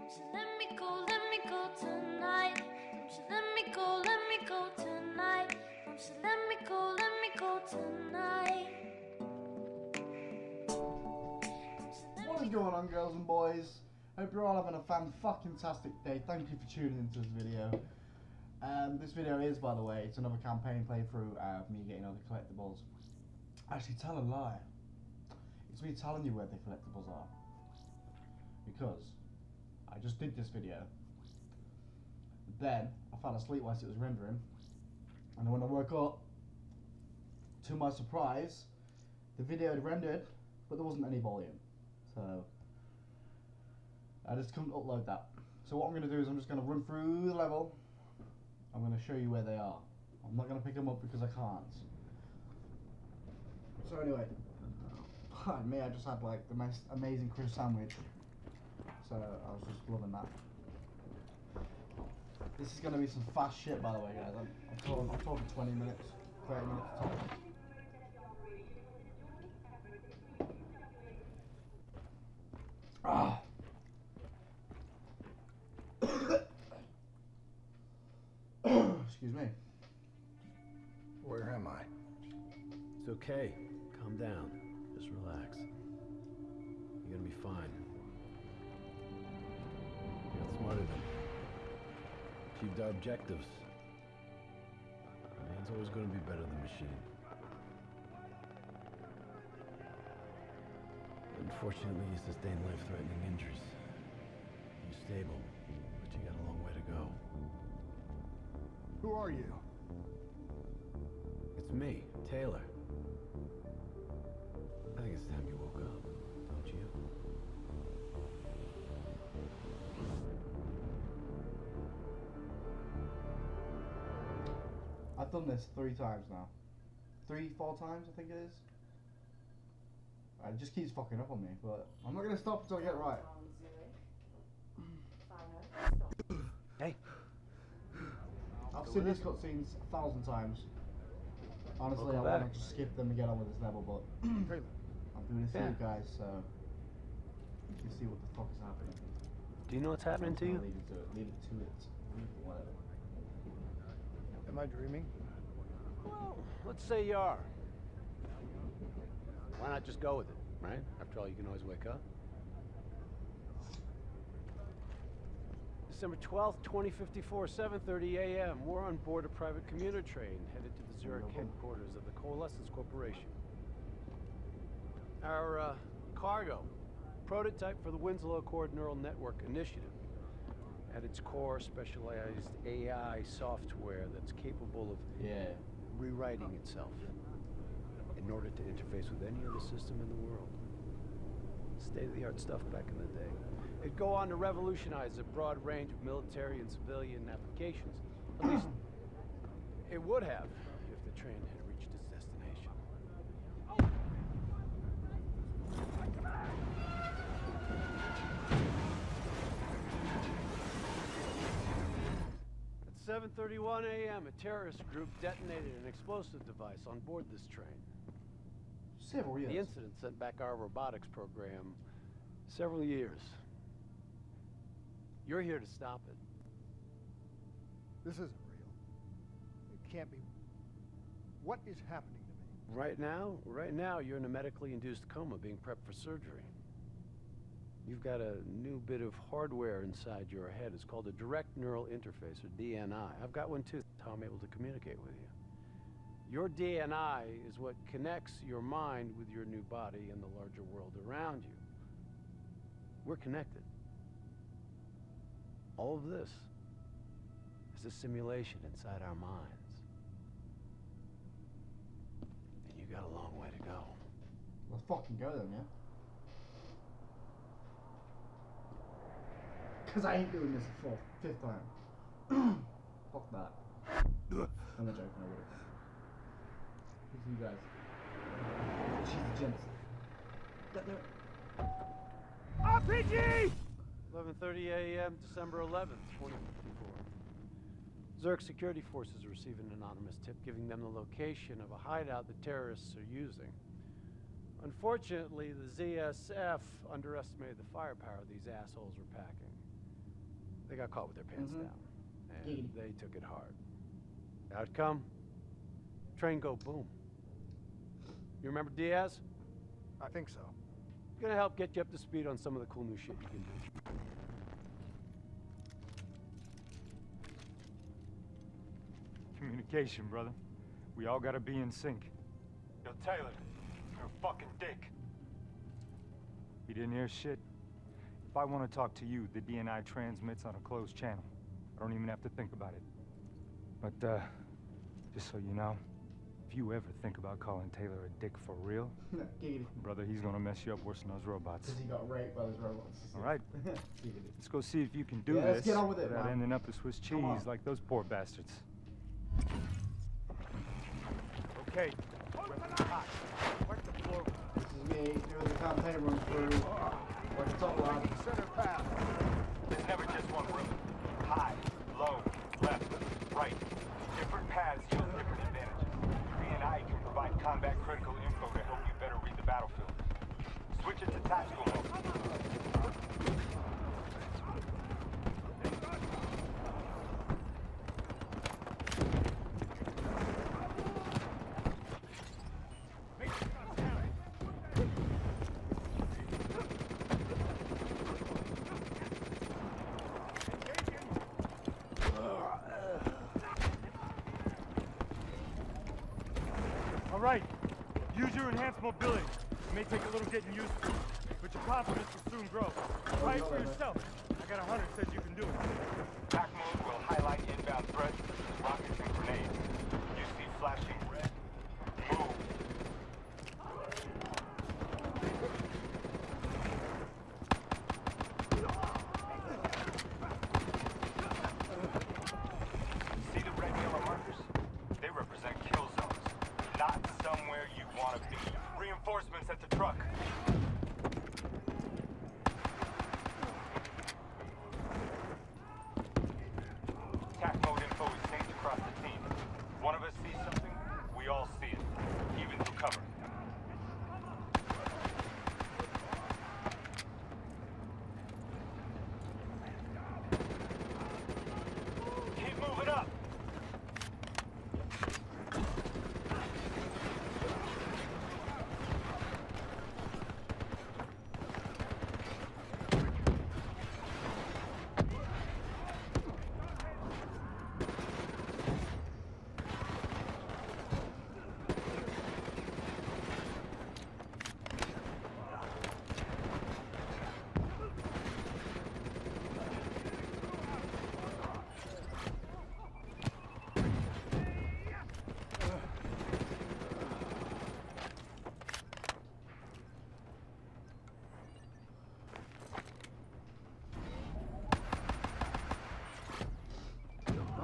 Won't you let me go tonight? Won't you let me go tonight? Won't you let me go tonight? What is going on, girls and boys? Hope you're all having a fan-fucking-tastic day. Thank you for tuning into this video. This video is, by the way, it's another campaign playthrough of me getting all the collectibles. Actually, tell a lie. It's me telling you where the collectibles are. Because I just did this video. Then I fell asleep whilst it was rendering. And when I woke up, to my surprise, the video had rendered, but there wasn't any volume. So I just couldn't upload that. So what I'm going to do is I'm just going to run through the level. I'm going to show you where they are. I'm not going to pick them up because I can't. So anyway, pardon me, I just had like the most amazing crisp sandwich. So I was just loving that. This is going to be some fast shit, by the way, guys. I'm talking 20 minutes, 30 minutes tops. Ah. Excuse me. Where am I? It's okay. Calm down. Just relax. You're gonna be fine. You got smarter than me. Achieved our objectives. Man's always gonna be better than machine. Unfortunately, you sustained life-threatening injuries. You're stable, but you got a long way to go. Who are you? It's me, Taylor. I think it's time you woke up, don't you? I've done this 3 times now. 4 times, I think it is. It just keeps fucking up on me, but I'm not going to stop until I get it right. Hey. I've seen these cutscenes 1,000 times. Honestly, I want to just skip them and get on with this level, but I'm doing this for you guys, so you can see what the fuck is happening. Do you know what's happening to you? Leave it to it. Leave it to it. Leave it, whatever. Am I dreaming? Well, let's say you are. Why not just go with it, right? After all, you can always wake up. December 12th, 2054, 7:30 a.m. We're on board a private commuter train headed to the Zurich headquarters of the Coalescence Corporation. Our cargo, prototype for the Winslow Accord Neural Network Initiative. At its core, specialized AI software that's capable of rewriting itself in order to interface with any other system in the world. State-of-the-art stuff back in the day. It'd go on to revolutionize a broad range of military and civilian applications. At least, it would have if the train had reached its destination. At 7:31 a.m., a terrorist group detonated an explosive device on board this train. Several years. The incident sent back our robotics program several years. You're here to stop it. This isn't real. It can't be. What is happening to me? Right now, you're in a medically induced coma being prepped for surgery. You've got a new bit of hardware inside your head. It's called a direct neural interface, or DNI. I've got one too. That's how I'm able to communicate with you. Your DNI is what connects your mind with your new body and the larger world around you. We're connected. All of this is a simulation inside our minds. And you got a long way to go. Let's fucking go then, yeah? Because I ain't doing this for 5th time. Fuck that. I'm not joking, I would have. Who's you guys? Jeez, gents. RPG! 11:30 a.m., December 11th, 2054. Zurich security forces receive an anonymous tip giving them the location of a hideout the terrorists are using. Unfortunately, the ZSF underestimated the firepower these assholes were packing. They got caught with their pants down, and Giggity. they took it hard. Outcome? Train go boom. You remember Diaz? I think so. Gonna help get you up to speed on some of the cool new shit you can do. Communication, brother. We all gotta be in sync. Yo, Taylor, you're a fucking dick. You didn't hear shit? If I want to talk to you, the DNI transmits on a closed channel. I don't even have to think about it. But, just so you know, if you ever think about calling Taylor a dick for real, Giggity. brother, he's gonna mess you up worse than those robots. Because he got raped by those robots. All right. Giggity. Let's go see if you can do Yeah, let's this get on with it, without man. ending up as Swiss Come on. cheese like those poor bastards. Okay. Hot. Work the floor. This is me doing the campaign run through like a top lad. Center path. There's never just one route. High, low, left, right. Different paths yield different advantages. DNI can provide combat critical info to help you better read the battlefield. Switch it to tactical mode. All right, use your enhanced mobility. It may take a little getting used to, but your confidence will soon grow. Try it for yourself. I got a hunter says you can do it. Attack mode will highlight inbound threats such as rockets and grenades. You see flashing red? Move. See the red and yellow markers? They represent kill zones. Not somewhere you want to be. Reinforcements at the truck. Attack mode info is synced across the team. One of us sees something, we all see it. Even through cover. Keep moving up.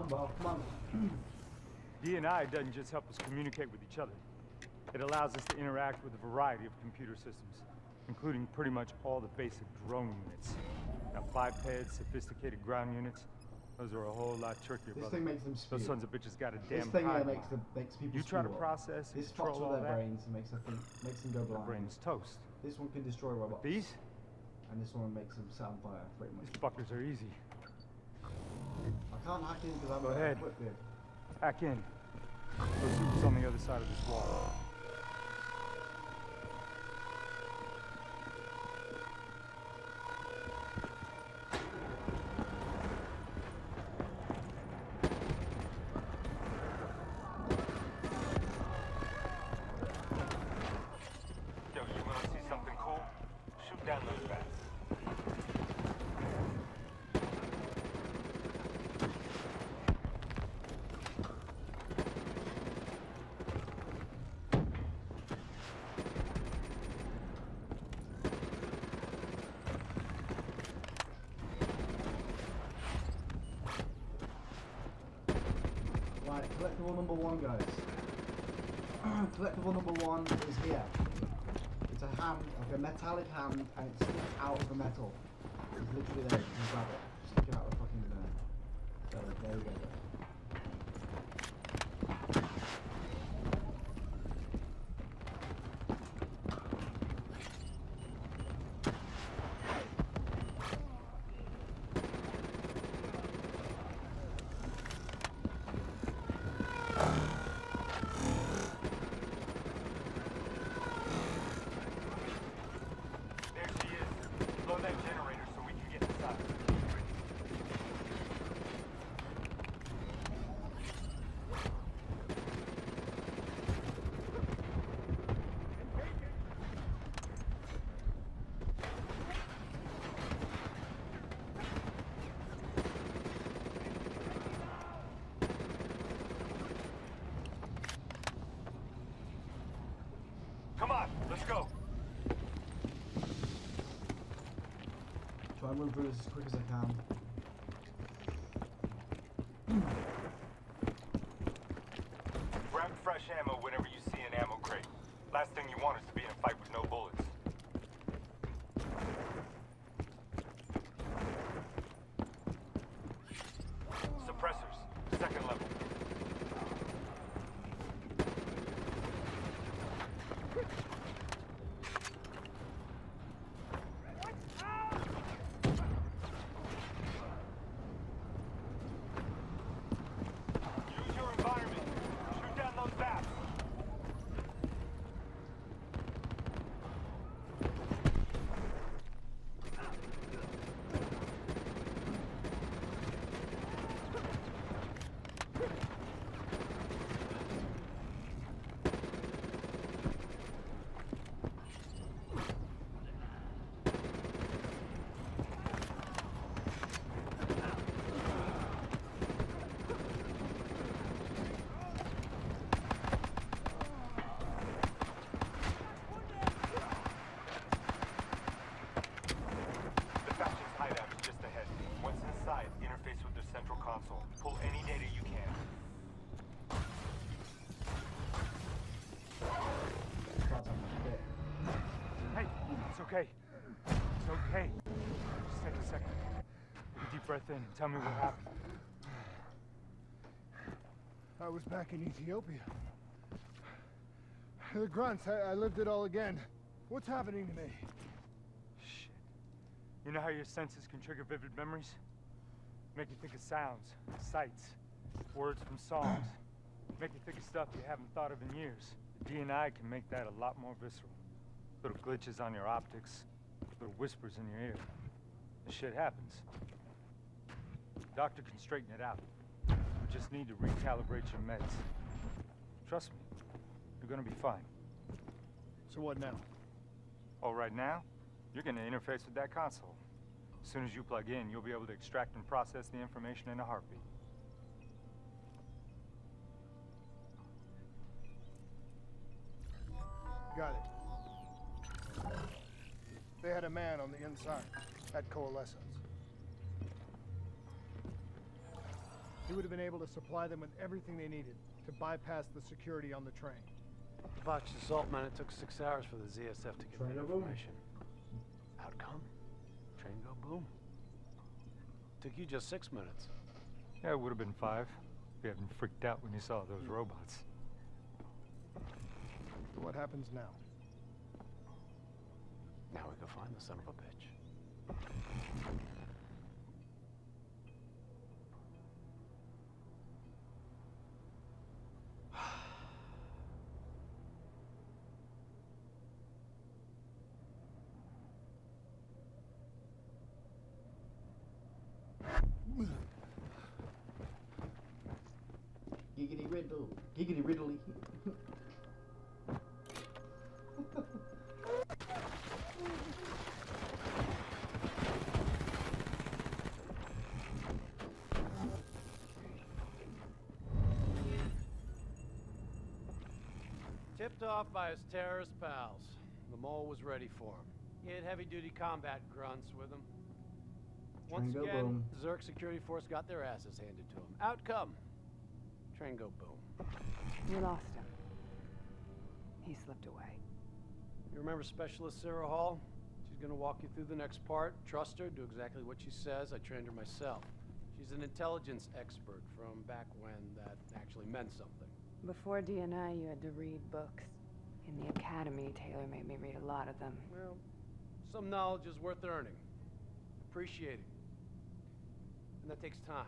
Well, come on. DNI doesn't just help us communicate with each other. It allows us to interact with a variety of computer systems, including pretty much all the basic drone units. Now, bipeds, sophisticated ground units, those are a whole lot trickier, This brother. thing makes them spew. Those sons of bitches got a This damn thing high. makes people You try to spew up. process and This fucks control all with their that, brains and makes them go their blind. brain's toast. This one can destroy robots. These And this one makes them set on fire, pretty much. fuckers are easy. I can't hack in because I'm Go ahead. equipped it. Hack in. Go see what's on the other side of this wall. Yo, you wanna see something cool? Shoot down those bats. Right, collectible number one, guys. Collectible number one is here. It's a hand, like a metallic hand, and it sticks out of the metal. It's literally there, you can grab it. Sticking out of the fucking So, there we go. run through this as quick as I can. Grab fresh ammo whenever you see an ammo crate. Last thing you want is to be in a fight with no bullets. Suppressors, second level. Use your environment. Shoot down those bats. The faction's hideout is just ahead. Once inside, interface with the central console. Pull any data you can. That's a bit. Hey, it's okay. It's okay. Just take a second. Take a deep breath in and tell me what happened. I was back in Ethiopia. The grunts, I lived it all again. What's happening to me? Shit. You know how your senses can trigger vivid memories? Make you think of sounds, sights, words from songs. Make you think of stuff you haven't thought of in years. The DNI can make that a lot more visceral. Little glitches on your optics, little whispers in your ear. This shit happens. Doctor can straighten it out. You just need to recalibrate your meds. Trust me, you're gonna be fine. So what now? Oh, right now, you're gonna interface with that console. As soon as you plug in, you'll be able to extract and process the information in a heartbeat. Got it. They had a man on the inside at Coalescence. He would have been able to supply them with everything they needed to bypass the security on the train. The botched assault, man, it took 6 hours for the ZSF to get Train that go boom. information. Outcome? Train go boom. Took you just 6 minutes. Yeah, it would have been 5 if you hadn't freaked out when you saw those robots. So what happens now? Now we can find the son of a bitch. Giggity riddle. Giggity riddly. Tipped off by his terrorist pals. The mole was ready for him. He had heavy-duty combat grunts with him. Once Train go again, boom. the Zerg security force got their asses handed to them. Outcome. Train go boom. We lost him. He slipped away. You remember Specialist Sarah Hall? She's gonna walk you through the next part. Trust her, do exactly what she says. I trained her myself. She's an intelligence expert from back when that actually meant something. Before DNI, you had to read books. In the academy, Taylor made me read a lot of them. Well, some knowledge is worth earning, appreciating. And that takes time.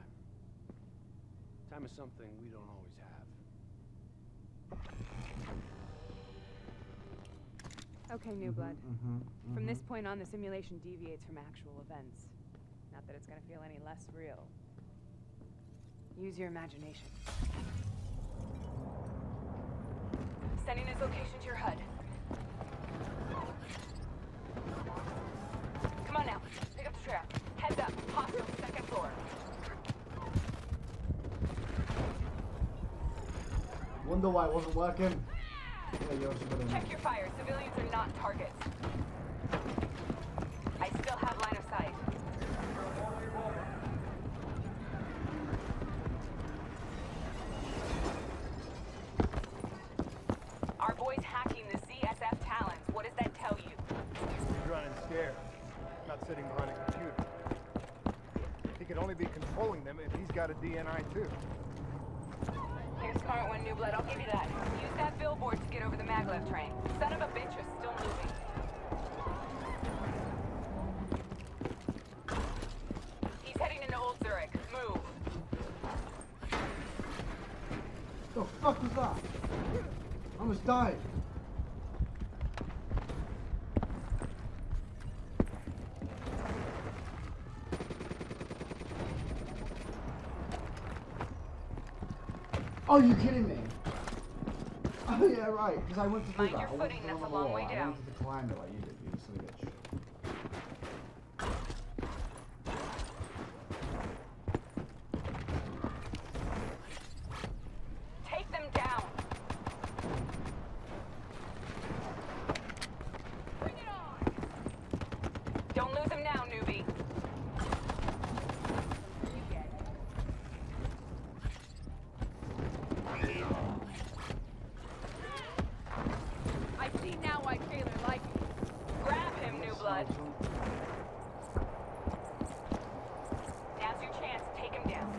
Time is something we don't always have. Okay, new blood. Mm-hmm. From this point on, the simulation deviates from actual events. Not that it's gonna feel any less real. Use your imagination. Sending his location to your HUD. Come on now, pick up the trail. Heads up, hostile, second floor. Wonder why it wasn't working. Yeah, you're somebody. Check your fire. Civilians are not targets. I still have line of sight. only be controlling them if he's got a DNI too. You're a smart one, New Blood. I'll give you that. Use that billboard to get over the maglev train. Son of a bitch is still moving. He's heading into Old Zurich. Move. The fuck was that? I almost died. Oh, you kidding me? Oh yeah, right. Because I went to do Mind that. your I wanted footing, to that's go on a the long wall. way I down. wanted to climb it like you did, you silly bitch. Take them down. Bring it on. Don't lose him now, newbie. I see now why Taylor liked me. Grab him, New Blood. Now's your chance. Take him down.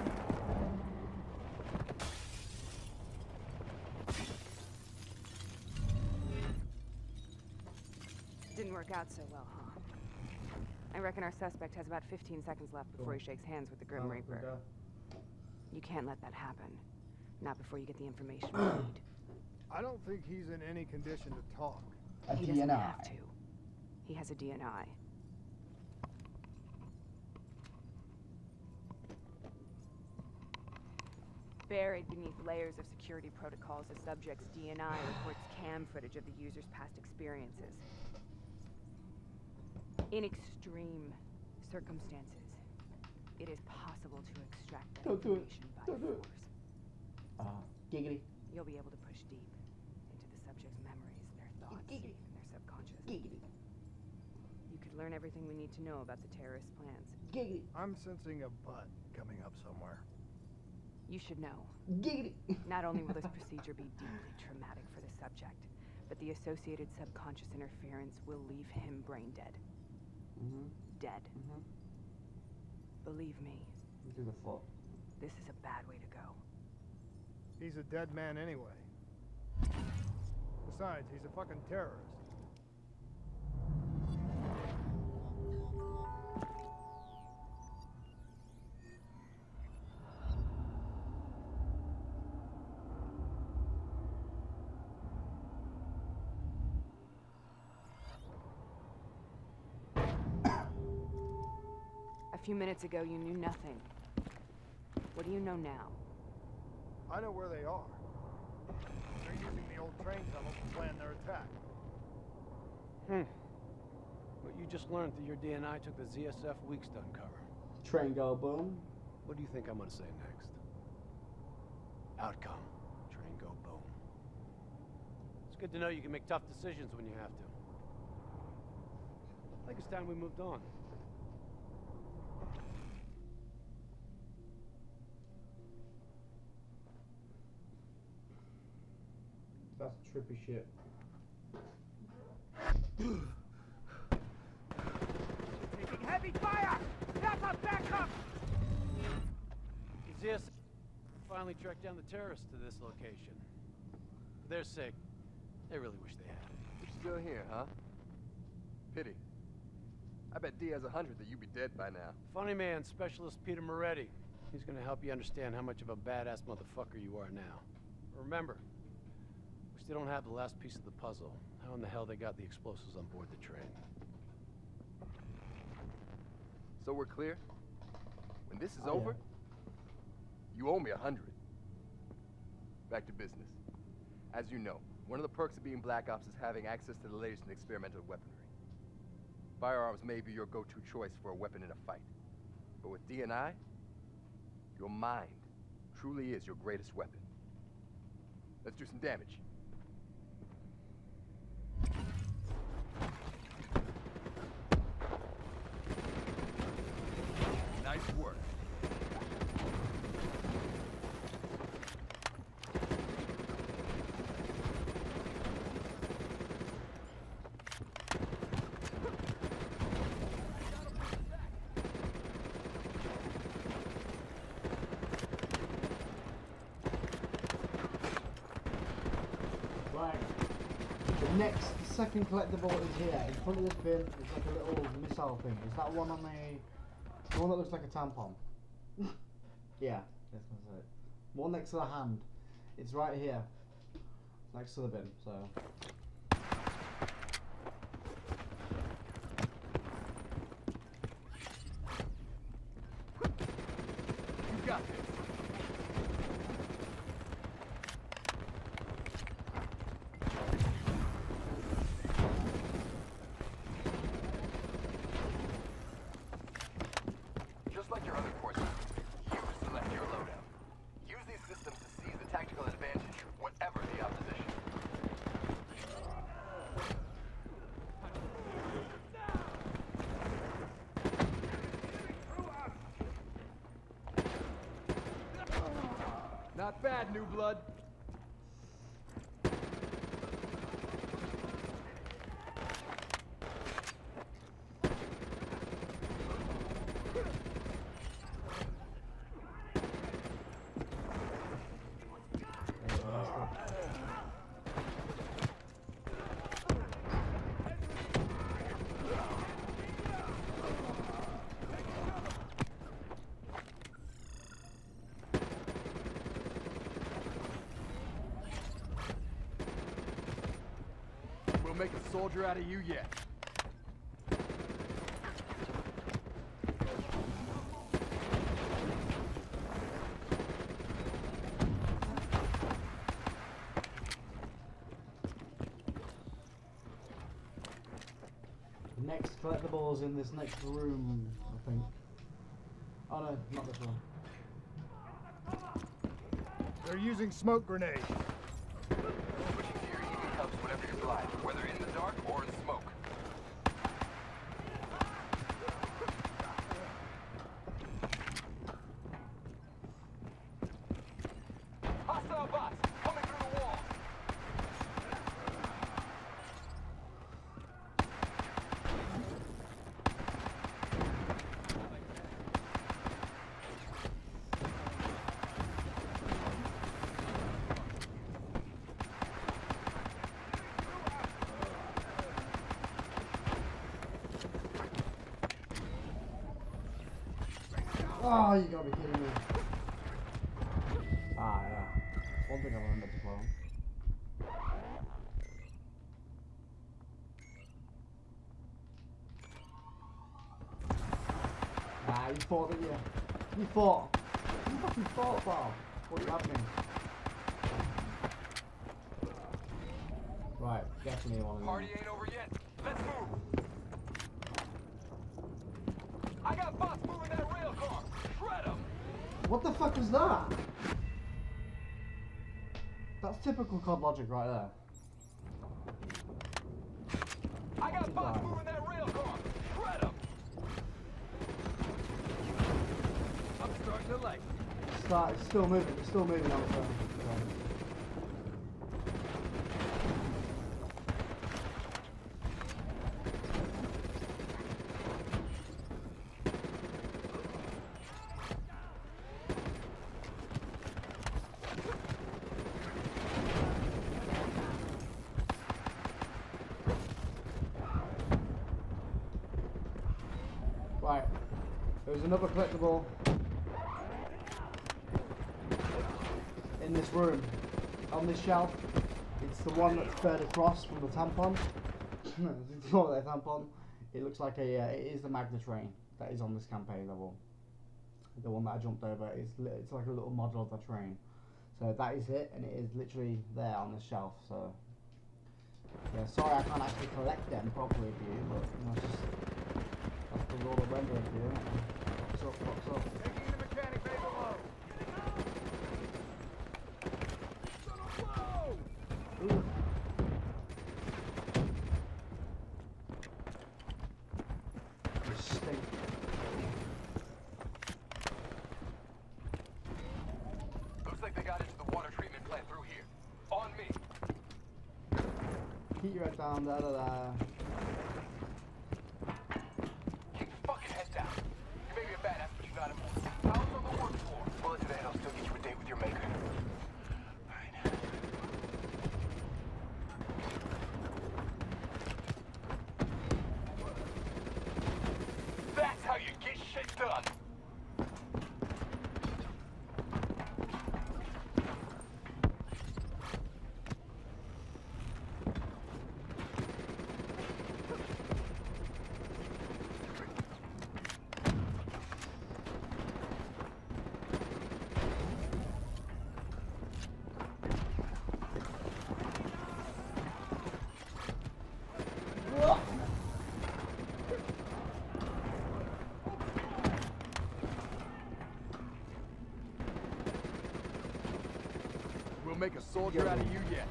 Didn't work out so well, huh? I reckon our suspect has about 15 seconds left before he shakes hands with the Grim Reaper. You can't let that happen. Not before you get the information we need. I don't think he's in any condition to talk. A He doesn't DNI. have to. He has a DNI. Buried beneath layers of security protocols, the subject's DNI records cam footage of the user's past experiences. In extreme circumstances, it is possible to extract that Don't do it. information by Don't do it. force. Giggity. You'll be able to push deep into the subject's memories, their thoughts, Giggity. and their subconscious. Giggity. You could learn everything we need to know about the terrorist plans. Giggity. I'm sensing a butt coming up somewhere. You should know. Giggity. Not only will this procedure be deeply traumatic for the subject, but the associated subconscious interference will leave him brain dead. Dead. Believe me, Do the fuck. this is a bad way to go. He's a dead man anyway. Besides, he's a fucking terrorist. A few minutes ago, you knew nothing. What do you know now? I know where they are. They're using the old train tunnel to plan their attack. What you just learned through your DNI took the ZSF weeks to uncover. Train go boom. What do you think I'm gonna say next? Outcome. Train go boom. It's good to know you can make tough decisions when you have to. I think it's time we moved on. That's trippy shit. Taking heavy fire! That's a backup! The ZSF finally tracked down the terrorists to this location. For their sake, they really wish they had. You're still here, huh? Pity. I bet D has 100 that you'd be dead by now. Funny man, Specialist Peter Moretti. He's gonna help you understand how much of a badass motherfucker you are now. Remember, we still don't have the last piece of the puzzle. How in the hell they got the explosives on board the train? So we're clear? When this is Oh, over, you owe me 100. Back to business. As you know, one of the perks of being Black Ops is having access to the latest in experimental weaponry. Firearms may be your go-to choice for a weapon in a fight. But with DNI, your mind truly is your greatest weapon. Let's do some damage. Nice work. Next, the second collectible is here. In front of this bin, it's like a little missile thing. Is that one on the one that looks like a tampon? Yeah, that's it. One next to the hand. It's right here. Next to the bin, so. You got this. Just like your other courses, you select your loadout. Use these systems to seize the tactical advantage, whatever the opposition. Not bad, new blood. We'll make a soldier out of you yet. Next collectibles in this next room, I think. Oh no, not this one. They're using smoke grenades. Switching to your EV helps whenever you're blind, whether in the dark or in smoke. Hostile bots coming through the wall. Oh, you gotta be kidding me. Ah, yeah. One thing I learned at the phone. Nah, you fought, didn't you? You fought. You fucking fought, pal. What are you happening? Right, definitely one of them. Party ain't over yet. Let's move. I got bots moving that rail car. Shred 'em. What the fuck was that? That's typical COD logic right there. I got bots moving that rail car. Shred 'em. I'm starting to like. It's still moving. It's still moving on its own. Right, there's another collectible in this room, on this shelf. It's the one that's furred across from the tampon. It's not that tampon. It looks like it is the Magna train that is on this campaign level. The one that I jumped over, it's like a little model of the train. So that is it, and it is literally there on the shelf. So yeah, sorry I can't actually collect them properly for you, but you know, just that's the Lord of Render for you. What's up, what's up? Taking the mechanic bay below. Ooh. You stink. Looks like they got into the water treatment plant through here. On me. Keep your head down, da da da. Keep your fucking head down. You may be a badass, but you're not immortal. Power's on the work floor. Bullet to the head will still get you a date with your maker. Alright. make a soldier out of you yet.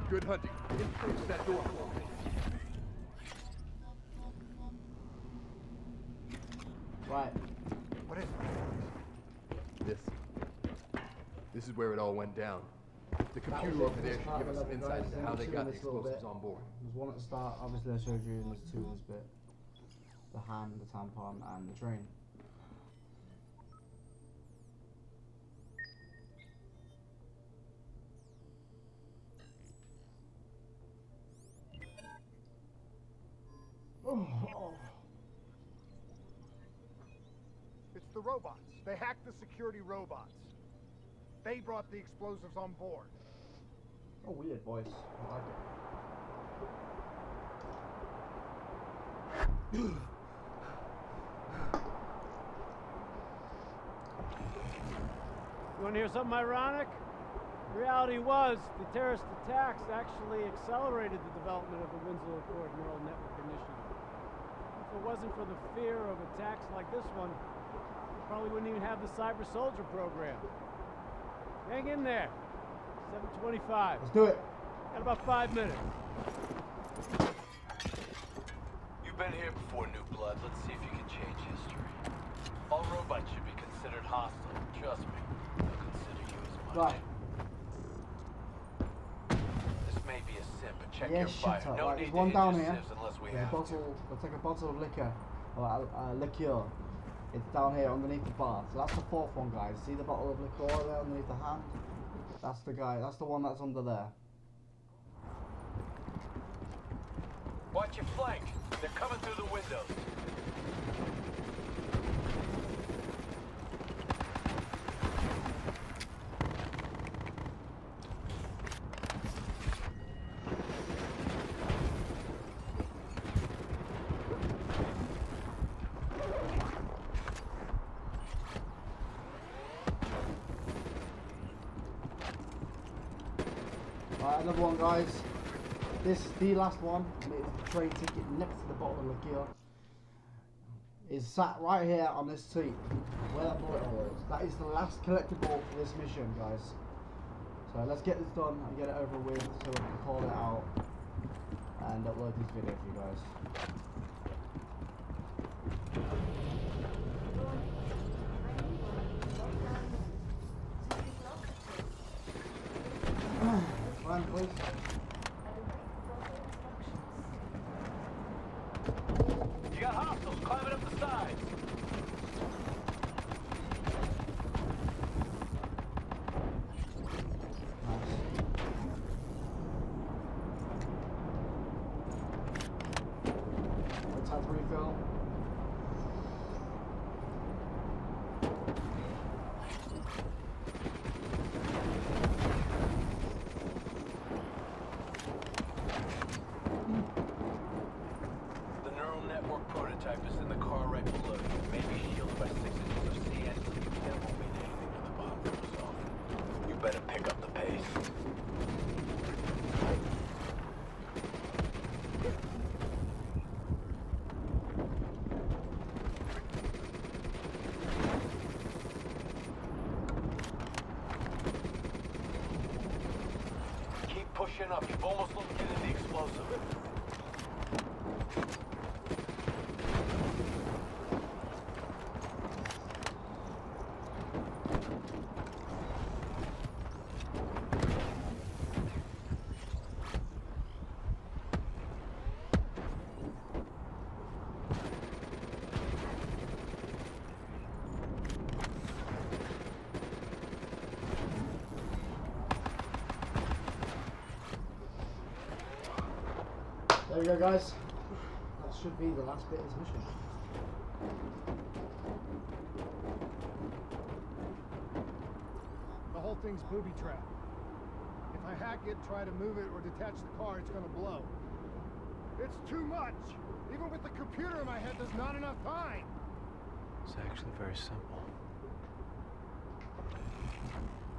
Good hunting. Close that door for me. Right. What is it? This is where it all went down. The computer over there should give us some insight into how they got the explosives on board. There's one at the start, obviously I showed you, and there's two in this bit. The hand, the tampon, and the train. Oh. It's the robots. They hacked the security robots. They brought the explosives on board. Oh, weird voice. I like it. You want to hear something ironic? The reality was, the terrorist attacks actually accelerated the development of the Winslow Accord Neural Network Initiative. If it wasn't for the fear of attacks like this one, we probably wouldn't even have the Cyber Soldier program. Hang in there. 7:25. Let's do it. Got about 5 minutes. You've been here before, New Blood. Let's see if you can change history. All robots should be considered hostile. Trust me, they'll consider you as much. Right. This may be a sin, but check Yeah, your shut fire. up. No Right, need there's to one hit down your here. sieves unless we There's a have bottle. to. Let's take a bottle of liquor. Or liqueur. It's down here underneath the bar. So that's the fourth one, guys. See the bottle of liqueur there underneath the hand? That's the guy. That's the one that's under there. Watch your flank. They're coming through the windows. Right, another one, guys. This, the last one, and it's the train ticket next to the bottle of liqueur. Is sat right here on this seat, where that bullet hole is. That is the last collectible for this mission, guys. So let's get this done and get it over with, so we can call it out and upload this video for you guys. Fine, please. You got hostiles climbing up the sides. Let's have to refill. The neural network prototype is in the car right below you. Maybe shielded by 6 inches of CNT. That won't mean anything when the bomb goes off. You better pick up the pace. Keep pushing up. You've almost located the explosive. There we go, guys. That should be the last bit of this mission. The whole thing's booby-trapped. If I hack it, try to move it, or detach the car, it's gonna blow. It's too much! Even with the computer in my head, there's not enough time! It's actually very simple.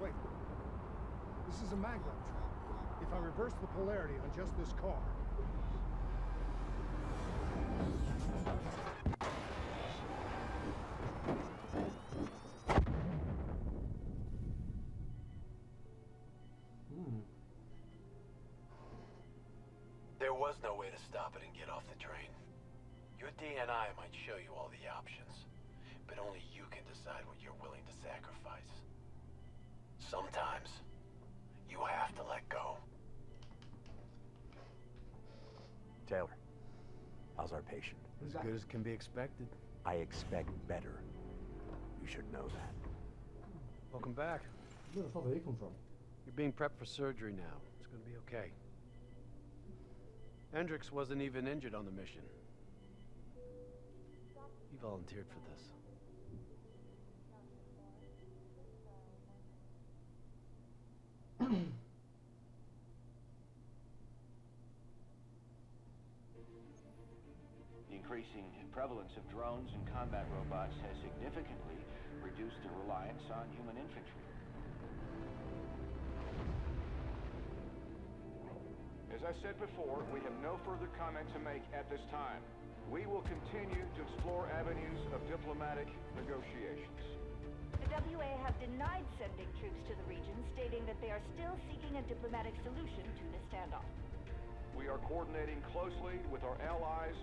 Wait. This is a maglev trap. If I reverse the polarity on just this car... was no way to stop it and get off the train, your DNI might show you all the options, but only you can decide what you're willing to sacrifice. Sometimes, you have to let go. Taylor, how's our patient? As good as can be expected. I expect better. You should know that. Welcome back. Where the fuck did he come from? You're being prepped for surgery now. It's gonna be okay. Hendricks wasn't even injured on the mission. He volunteered for this. The increasing prevalence of drones and combat robots has significantly reduced the reliance on human infantry. As I said before, we have no further comment to make at this time. We will continue to explore avenues of diplomatic negotiations. The WA have denied sending troops to the region, stating that they are still seeking a diplomatic solution to the standoff. We are coordinating closely with our allies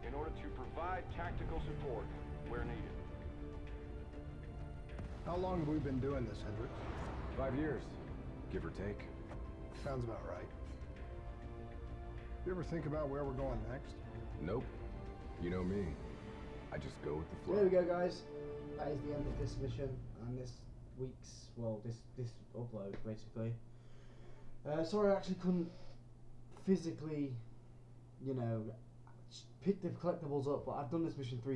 in order to provide tactical support where needed. How long have we been doing this, Hendricks? 5 years, give or take. Sounds about right. You ever think about where we're going next? Nope. You know me. I just go with the So flow. there we go, guys. That is the end of this mission and this week's, well, this upload basically. Sorry I actually couldn't physically, you know, pick the collectibles up, but I've done this mission 4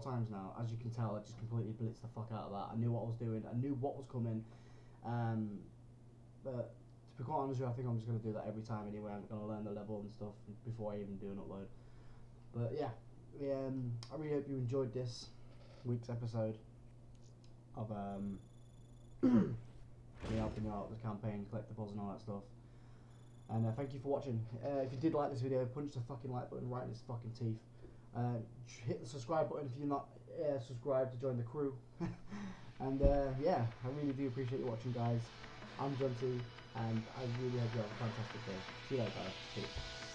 times now. As you can tell, I just completely blitzed the fuck out of that. I knew what I was doing. I knew what was coming. But to be quite honest with you, I think I'm just going to do that every time anyway. I'm going to learn the level and stuff before I even do an upload. But yeah, I really hope you enjoyed this week's episode of me helping you out with the campaign, collectibles and all that stuff. And thank you for watching. If you did like this video, punch the fucking like button right in its fucking teeth. Hit the subscribe button if you're not subscribed to join the crew. And yeah, I really do appreciate you watching, guys. I'm JNTY, and I really hope you have a fantastic day. See you later, guys. Peace.